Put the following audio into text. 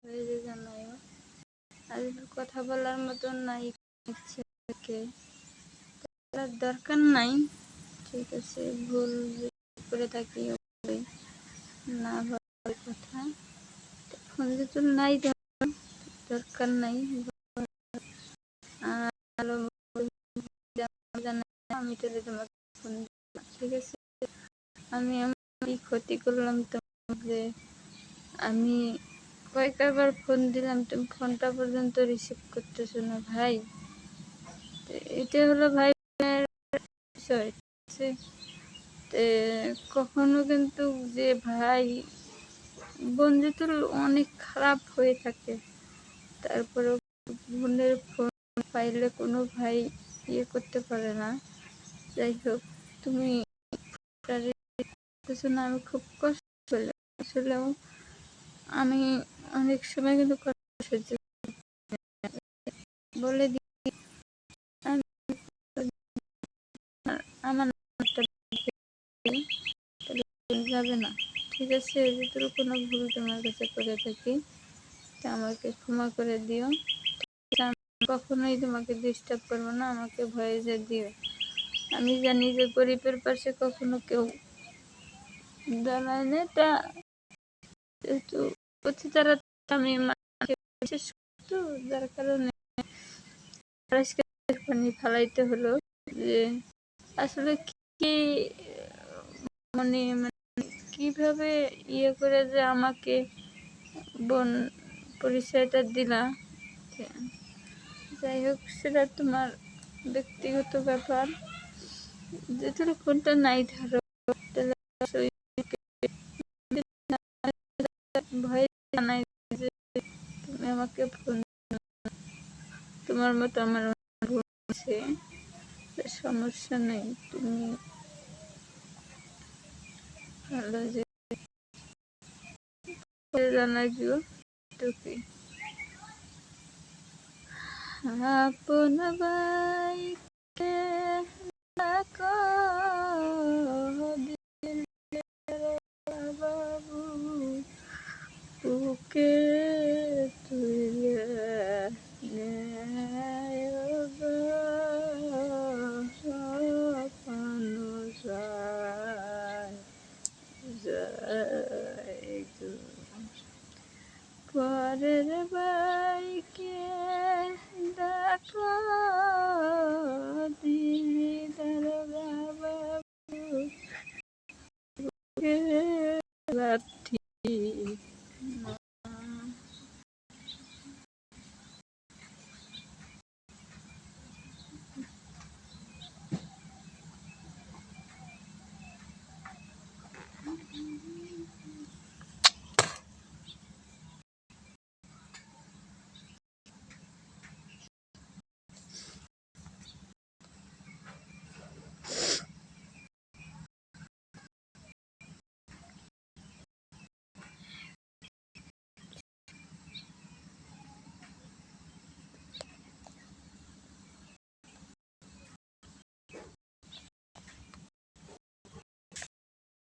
হয়ে যে জানাই আর কথা বলার মতন নাই ছেলেকে, দরকার নাই। ঠিক আছে, ভুল করে থাকি না বলার কথা। ফোন যেহেতু নাই দরকার নাই, আমি তো তোমাকে ফোন দিলাম। ঠিক আছে, আমি কি ক্ষতি করলাম তোমাকে? আমি কয়েকবার ফোন দিলাম, তুমি ফোনটা পর্যন্ত রিসিভ করতেছো না ভাই। এটা হলো ভাই বিষয়। কখনো কিন্তু যে ভাই বন্ধুত্ব অনেক খারাপ হয়ে থাকে, তারপরে বোনের ফোন পাইলে কোনো ভাই ইয়ে করতে পারে না। যাই হোক, তুমি না, আমি খুব কষ্ট আসলেও আমি অনেক সময় কিন্তু বলে দিই আমার যাবে না। ঠিক আছে, যদি কোনো ভুল তোমার কাছে করে থাকি তা আমাকে ক্ষমা করে দিও। কখনোই তোমাকে ডিস্টার্ব করবো না, আমাকে ভয়েসে দিও। আমি জানি যে গরিবের পাশে কখনো কেউ দাঁড়ায় না, তা যেহেতু তারা আমি বিশেষ তো যার কারণে পানি ফালাইতে হলো যে আসলে কি মানে কিভাবে ইয়ে করে যে আমাকে বোন পরিচয়টা দিলা। যাই হোক, সেটা তোমার ব্যক্তিগত ব্যাপার। যেহেতু ফোনটা নাই ধরো, ভয় জানাই যে তুমি আমাকে ফোন, তোমার মতো আমার আছে, সমস্যা নেই। তুমি ভালো যে জানাই দিও টুকি আপন বাইকে ডাকো বাবু, বুকে তুলে পরের বাইকে ডাকো দিদার বাবু, লাঠি